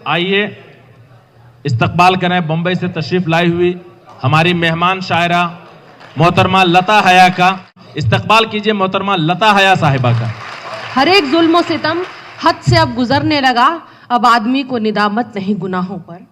आइए इस्तकबाल करें बम्बई से तशरीफ लाई हुई हमारी मेहमान शायरा मोहतरमा लता हया का। इस्तकबाल कीजिए मोहतरमा लता हया साहिबा का। हर एक जुल्म सितम हद से अब गुजरने लगा, अब आदमी को निदामत नहीं गुनाहों पर।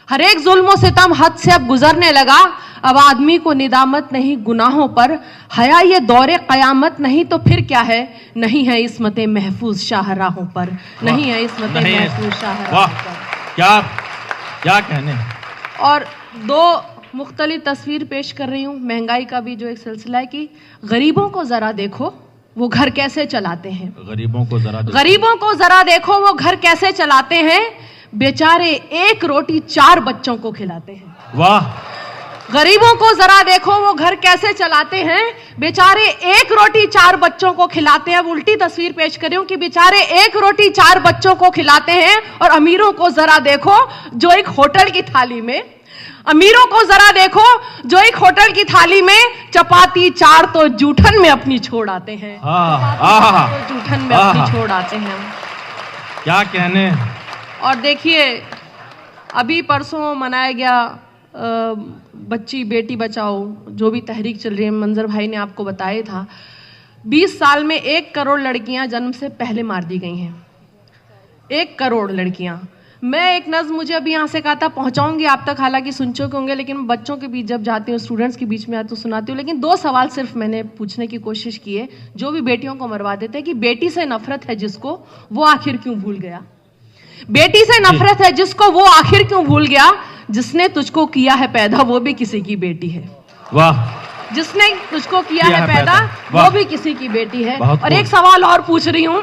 हर एक जुल्म सितम हद से अब गुजरने लगा, अब आदमी को निदामत नहीं गुनाहों पर। हया ये दौरे क़यामत नहीं तो फिर क्या है, नहीं है इस्मतें महफूज शाहराहों पर, नहीं है इस्मतें महफूज शाहराहों पर। क्या कहने। और दो मुख्तलिफ तस्वीर पेश कर रही हूँ महंगाई का भी जो एक सिलसिला है कि गरीबों को जरा देखो वो घर कैसे चलाते हैं। गरीबों को जरा देखो वो घर कैसे चलाते हैं, बेचारे एक रोटी 4 बच्चों को खिलाते हैं। वाह। गरीबों को जरा देखो वो घर कैसे चलाते हैं, बेचारे एक रोटी 4 बच्चों को खिलाते हैं। अब उल्टी तस्वीर पेश कर रही हूं कि बेचारे एक रोटी 4 बच्चों को खिलाते हैं, और अमीरों को जरा देखो जो एक होटल की थाली में, अमीरों को जरा देखो जो एक होटल की थाली में चपाती 4 तो जूठन में अपनी छोड़ आते हैं। जूठन में अपनी छोड़ आते हैं। क्या कहने। और देखिए अभी परसों मनाया गया बच्ची बेटी बचाओ जो भी तहरीक चल रही है, मंजर भाई ने आपको बताया था। 20 साल में 1 करोड़ लड़कियां जन्म से पहले मार दी गई हैं। 1 करोड़ लड़कियां। मैं एक नज़्म मुझे अभी यहाँ से कहा था पहुँचाऊंगी आप तक, हालांकि सुन चुके होंगे, लेकिन बच्चों के बीच जब जाती हूँ, स्टूडेंट्स के बीच में आती हूँ, सुनाती हूँ। लेकिन 2 सवाल सिर्फ मैंने पूछने की कोशिश की है जो भी बेटियों को मरवा देते हैं कि बेटी से नफरत है जिसको वो आखिर क्यों भूल गया। बेटी से नफरत है जिसको वो आखिर क्यों भूल गया, जिसने तुझको किया है पैदा वो भी किसी की बेटी है। वाह। जिसने तुझको किया है पैदा वो भी किसी की बेटी है। और एक सवाल और पूछ रही हूं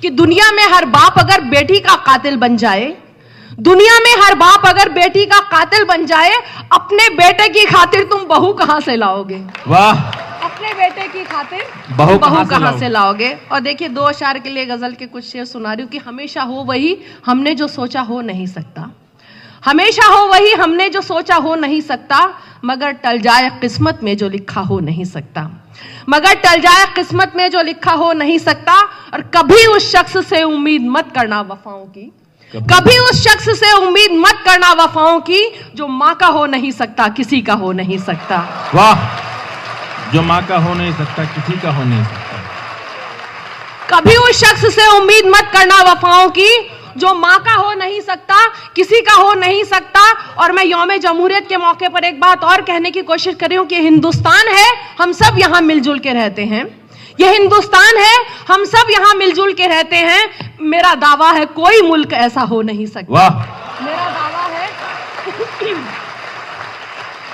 कि दुनिया में हर बाप अगर बेटी का कातिल बन जाए, दुनिया में हर बाप अगर बेटी का कातिल बन जाए, अपने बेटे की खातिर तुम बहू कहां से लाओगे। वाह। अपने बेटे की खातिर बहू कहां से लाओगे। और देखिए 2 अशार के लिए गजल के कुछ शेर सुना रही हूं कि हमेशा हो वही हमने जो सोचा हो नहीं सकता, हमेशा हो वही हमने जो सोचा हो नहीं सकता, मगर टल जाए किस्मत में जो लिखा हो नहीं सकता, मगर टल जाए किस्मत में जो लिखा हो नहीं सकता। और कभी उस शख्स से उम्मीद मत करना वफाओं की, कभी उस शख्स से उम्मीद मत करना वफाओं की, जो माँ का हो नहीं सकता किसी का हो नहीं सकता। वाह। जो माँ का हो नहीं सकता किसी का हो नहीं सकता। कभी उस शख्स से उम्मीद मत करना वफाओं की, जो माँ का हो नहीं सकता किसी का हो नहीं सकता। और मैं यौम जमहूरियत के मौके पर एक बात और कहने की कोशिश कर रही हूं कि हिंदुस्तान है, हम सब यहां मिलजुल के रहते हैं। यह हिंदुस्तान है, हम सब यहां मिलजुल के रहते हैं। मेरा दावा है कोई मुल्क ऐसा हो नहीं सकता। वाह। मेरा दावा है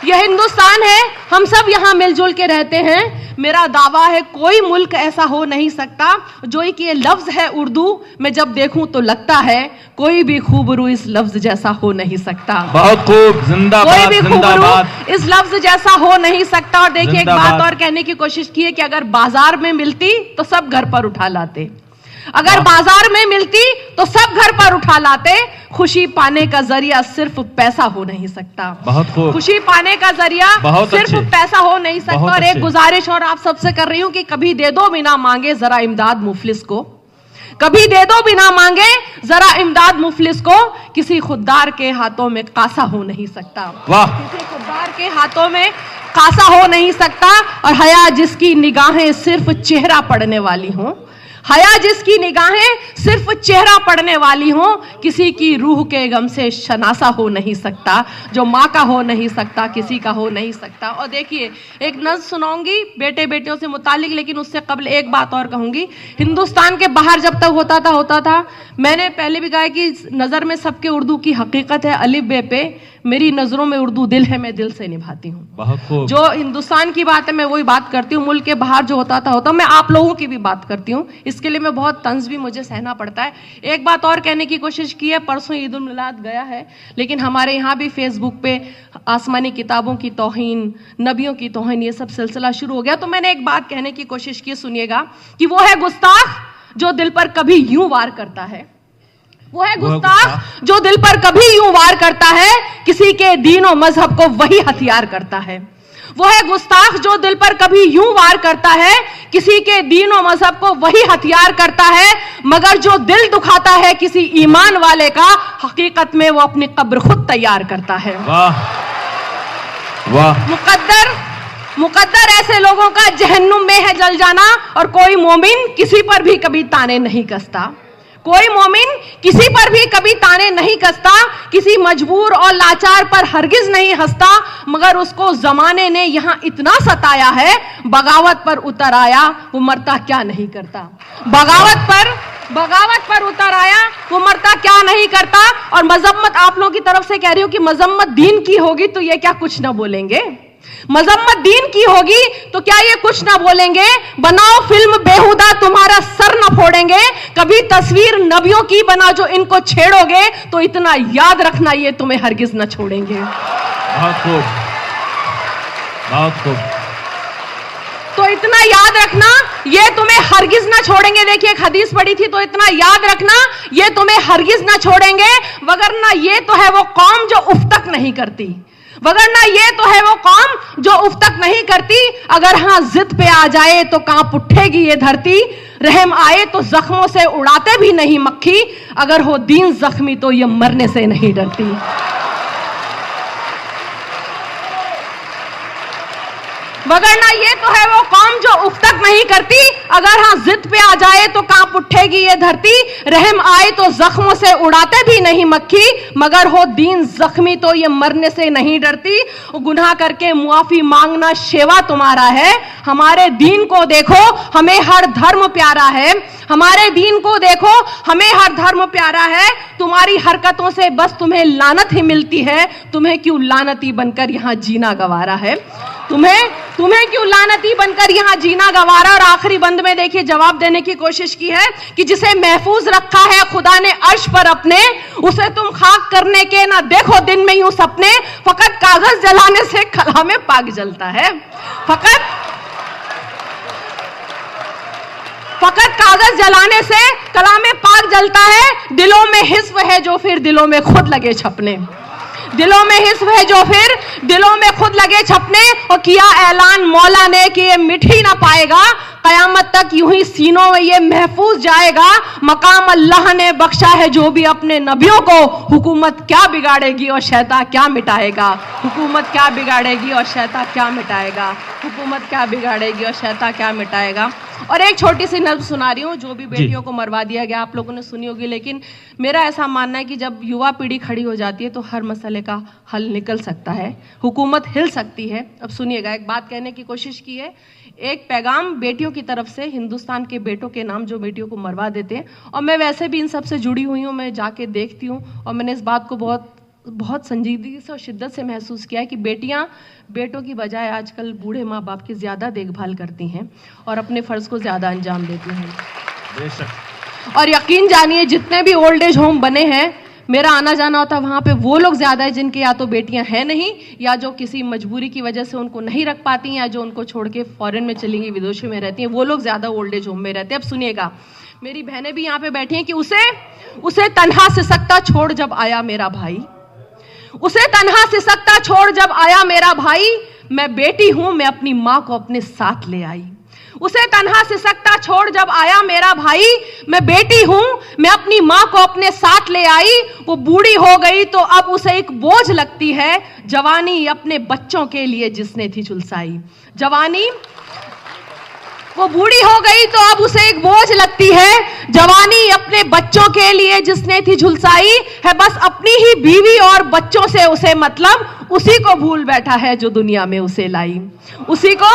यह हिंदुस्तान है, हम सब यहां मिलजुल के रहते हैं। मेरा दावा है कोई मुल्क ऐसा हो नहीं सकता। जो एक ये लफ्ज है उर्दू में जब देखूं तो लगता है कोई भी खूबरू इस लफ्ज जैसा हो नहीं सकता। बहुत खूब। जिंदाबाद। कोई भी खूबरू इस लफ्ज जैसा हो नहीं सकता। और देखिए एक बात और कहने की कोशिश की है कि अगर बाजार में मिलती तो सब घर पर उठा लाते, अगर बाजार में मिलती तो सब घर पर उठा लाते। खुशी पाने का जरिया सिर्फ पैसा हो नहीं सकता। बहुत खूब। खुशी पाने का जरिया सिर्फ पैसा हो नहीं सकता। और एक गुजारिश और आप सबसे कर रही हूं कि कभी दे दो बिना मांगे जरा इमदाद मुफलिस को, कभी दे दो बिना मांगे जरा इमदाद मुफलिस को। किसी खुददार के हाथों में कासा हो नहीं सकता। वाह। किसी खुददार के हाथों में कासा हो नहीं सकता। और हया जिसकी निगाहें सिर्फ चेहरा पढ़ने वाली हों, हया जिसकी निगाहें सिर्फ चेहरा पढ़ने वाली हों, किसी की रूह के गम से शनासा हो नहीं सकता। जो माँ का हो नहीं सकता किसी का हो नहीं सकता। और देखिए एक नज़्म सुनाऊंगी बेटे बेटियों से मुतालिक, लेकिन उससे कबल एक बात और कहूंगी। हिंदुस्तान के बाहर जब तक होता था, मैंने पहले भी कहा कि नज़र में सबके उर्दू की हकीकत है अलिफ बे पे, मेरी नज़रों में उर्दू दिल है, मैं दिल से निभाती हूँ। बहुत खूब। जो हिंदुस्तान की बात है मैं वही बात करती हूँ, मुल्क के बाहर जो होता मैं आप लोगों की भी बात करती हूँ। इसके लिए मैं बहुत तंज भी मुझे सहना पड़ता है। एक बात और कहने की कोशिश की है, परसों ईद उल मिलाद गया है, लेकिन हमारे यहाँ भी फेसबुक पे आसमानी किताबों की तौहीन, नबियों की तौहीन, ये सब सिलसिला शुरू हो गया। तो मैंने एक बात कहने की कोशिश की, सुनिएगा, कि वो है गुस्ताख जो दिल पर कभी यूं वार करता है, वो है गुस्ताख जो दिल पर कभी यूं वार करता है, किसी के दीन और मजहब को वही हथियार करता है। वो है गुस्ताख जो दिल पर कभी यूं वार करता है, किसी के दीन और मजहब को वही हथियार करता है, मगर जो दिल दुखाता है किसी ईमान वाले का, हकीकत में वो अपनी कब्र खुद तैयार करता है। वाह वाह। मुकद्दर ऐसे लोगों का जहन्नुम में है जल जाना, और कोई मोमिन किसी पर भी कभी ताने नहीं कसता। कोई मोमिन किसी पर भी कभी ताने नहीं कसता, किसी मजबूर और लाचार पर हरगिज नहीं हंसता, मगर उसको जमाने ने यहां इतना सताया है, बगावत पर उतर आया वो मरता क्या नहीं करता। बगावत पर उतर आया वो मरता क्या नहीं करता। और मजम्मत आप लोगों की तरफ से कह रही हो कि मजम्मत दीन की होगी तो ये क्या कुछ ना बोलेंगे? मजम्मत दीन की होगी तो क्या ये कुछ ना बोलेंगे? बनाओ फिल्म बेहुदा तुम्हारा सर न फोड़ेंगे, कभी तस्वीर नबियों की बना जो इनको छेड़ोगे, तो इतना याद रखना ये तुम्हें हरगिज न छोड़ेंगे। बहुत खूब, बहुत खूब। तो इतना याद रखना ये तुम्हें हरगिज ना छोड़ेंगे। देखिए एक हदीस पढ़ी थी, तो इतना याद रखना ये तुम्हें हरगिज ना छोड़ेंगे, वगरना ये तो है वो कौम जो उफ तक नहीं करती, वगरना ये तो है वो कौम जो उफ तक नहीं करती। अगर हां जिद पे आ जाए तो कांप उठेगी ये धरती, रहम आए तो जख्मों से उड़ाते भी नहीं मक्खी, अगर हो दीन जख्मी तो ये मरने से नहीं डरती। वगरना ये तो है वो कौम जो उफ तक नहीं करती, अगर हाँ जिद पे आ जाए तो कांप उठेगी ये धरती, रहम आए तो जख्मों से उड़ाते भी नहीं मक्खी, मगर हो दीन जख्मी तो ये मरने से नहीं डरती। गुनाह करके मुआफी मांगना शेवा तुम्हारा है, हमारे दीन को देखो हमें हर धर्म प्यारा है, हमारे दीन को देखो हमें हर धर्म प्यारा है। तुम्हारी हरकतों से बस तुम्हें लानत ही मिलती है, तुम्हें क्यों लानती बनकर यहाँ जीना गवारा है, तुम्हें क्यों लानती बनकर यहाँ जीना गवारा। और आखिरी बंद में देखिए जवाब देने की कोशिश की है कि जिसे महफूज रखा है खुदा ने अर्श पर अपने, उसे तुम खाक करने के ना देखो दिन में यूं सपने, फकत कागज जलाने से कलामे पाक जलता है, फकत कागज जलाने से कलामे पाक जलता है। दिलों में हिस्व है जो फिर दिलों में खुद लगे छपने, दिलों में हिस्व है जो फिर दिलों में खुद लगे छपने। और किया ऐलान मौला ने कि ये मिट ही ना पाएगा, कयामत तक यूं ही सीनों में ये महफूज जाएगा। मकाम अल्लाह ने बख्शा है जो भी अपने नबियों को, हुकूमत क्या बिगाड़ेगी और शैतान क्या मिटाएगा, हुकूमत क्या बिगाड़ेगी और शैतान क्या मिटाएगा, हुकूमत क्या बिगाड़ेगी और शैतान क्या मिटाएगा। और एक छोटी सी नज़्म सुना रही हूँ, जो भी बेटियों को मरवा दिया गया आप लोगों ने सुनी होगी, लेकिन मेरा ऐसा मानना है कि जब युवा पीढ़ी खड़ी हो जाती है तो हर मसले का हल निकल सकता है, हुकूमत हिल सकती है। अब सुनिएगा, एक बात कहने की कोशिश की है, एक पैगाम बेटियों की तरफ से, हिंदुस्तान के बेटों के नाम जो बेटियों को मरवा देते हैं। और मैं वैसे भी इन सब से जुड़ी हुई हूँ, मैं जाके देखती हूँ और मैंने इस बात को बहुत संजीदगी से और शिद्दत से महसूस किया है कि बेटियां बेटों की बजाय आजकल बूढ़े माँ बाप की ज़्यादा देखभाल करती हैं और अपने फ़र्ज़ को ज़्यादा अंजाम देती हैं। बेशक। और यकीन जानिए जितने भी ओल्ड एज होम बने हैं, मेरा आना जाना होता है वहाँ पे, वो लोग ज़्यादा है जिनके या तो बेटियां हैं नहीं, या जो किसी मजबूरी की वजह से उनको नहीं रख पाती हैं, या जो उनको छोड़ के फॉरेन में चली गई, विदेशों में रहती हैं, वो लोग ज़्यादा ओल्ड एज होम में रहते हैं। अब सुनिएगा, मेरी बहनें भी यहाँ पे बैठी हैं कि उसे तन्हा सिसकता छोड़ जब आया मेरा भाई, उसे तन्हा सिसकता छोड़ जब आया मेरा भाई, मैं बेटी हूं मैं अपनी मां को अपने साथ ले आई। उसे तन्हा सिसकता छोड़ जब आया मेरा भाई, मैं बेटी हूं मैं अपनी मां को अपने साथ ले आई। वो बूढ़ी हो गई तो अब उसे एक बोझ लगती है, जवानी अपने बच्चों के लिए जिसने थी झुलसाई, जवानी वो बूढ़ी हो गई तो अब उसे एक बोझ लगती है, जवानी अपने बच्चों के लिए जिसने थी झुलसाई है, बस अपनी ही बीवी और बच्चों से उसे मतलब, उसी को भूल बैठा है जो दुनिया में उसे लाई, उसी को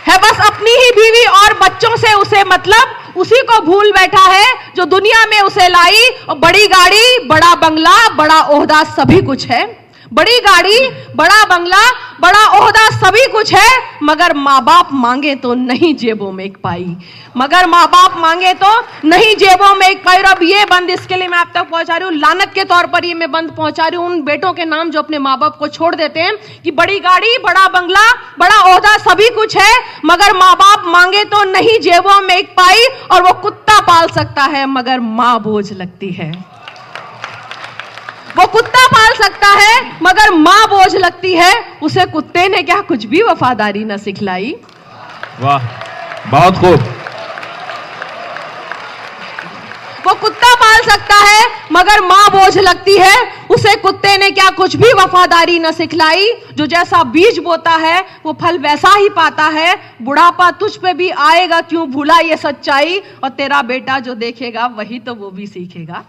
है बस अपनी ही बीवी और बच्चों से उसे मतलब, उसी को भूल बैठा है जो दुनिया में उसे लाई। और बड़ी गाड़ी बड़ा बंगला बड़ा ओहदा सभी कुछ है, बड़ी गाड़ी बड़ा बंगला बड़ा ओहदा सभी कुछ है, मगर माँ बाप मांगे तो नहीं जेबों में एक पाई, मगर माँ बाप मांगे तो नहीं जेबों में एक पाई। और अब ये बंद इसके लिए मैं आप तक पहुंचा रही हूँ, लानत के तौर पर ये मैं बंद पहुंचा रही हूँ उन बेटों के नाम जो अपने माँ बाप को छोड़ देते हैं कि बड़ी गाड़ी बड़ा बंगला बड़ा ओहदा सभी कुछ है, मगर माँ बाप मांगे तो नहीं जेबों में एक पाई। और वो कुत्ता पाल सकता है मगर माँ बोझ लगती है, वो कुत्ता पाल पाल सकता है मगर माँ बोझ लगती है, उसे कुत्ते ने क्या कुछ भी वफादारी न सिखलाई। वाह, बहुत खूब। वो कुत्ता पाल सकता है मगर माँ बोझ लगती है, उसे कुत्ते ने क्या कुछ भी वफादारी न सिखलाई। जो जैसा बीज बोता है वो फल वैसा ही पाता है, बुढ़ापा तुझ पे भी आएगा क्यों भूला ये सच्चाई, और तेरा बेटा जो देखेगा वही तो वो भी सीखेगा।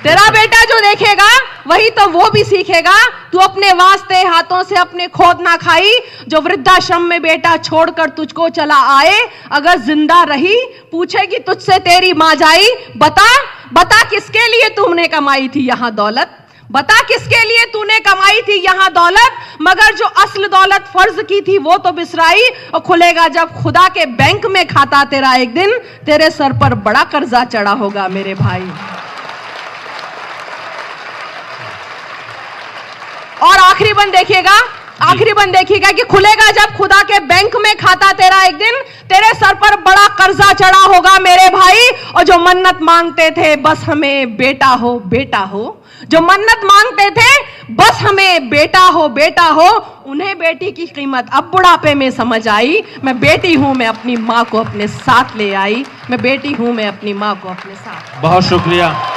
तेरा बेटा जो देखेगा वही तो वो भी सीखेगा। तू अपने वास्ते हाथों से अपने खोद ना खाई, जो वृद्धाश्रम में बेटा छोड़कर तुझको चला आए, अगर जिंदा रही पूछेगी तुझसे तेरी माँ जाई, बता बता किसके लिए तुमने कमाई थी यहाँ दौलत, बता किसके लिए तूने कमाई थी यहाँ दौलत, मगर जो असल दौलत फर्ज की थी वो तो बिसराई, और खुलेगा जब खुदा के बैंक में खाता तेरा एक दिन, तेरे सर पर बड़ा कर्जा चढ़ा होगा मेरे भाई। और आखिरी बंद देखिएगा कि खुलेगा जब खुदा के बैंक में खाता तेरा एक दिन, तेरे सर पर बड़ा कर्जा चढ़ा होगा मेरे भाई। और जो मन्नत मांगते थे बस हमें बेटा हो बेटा हो, जो मन्नत मांगते थे बस हमें बेटा हो बेटा हो, उन्हें बेटी की कीमत अब बुढ़ापे में समझ आई। मैं बेटी हूं, मैं अपनी माँ को अपने साथ ले आई, मैं बेटी हूं, मैं अपनी माँ को अपने साथ। बहुत शुक्रिया।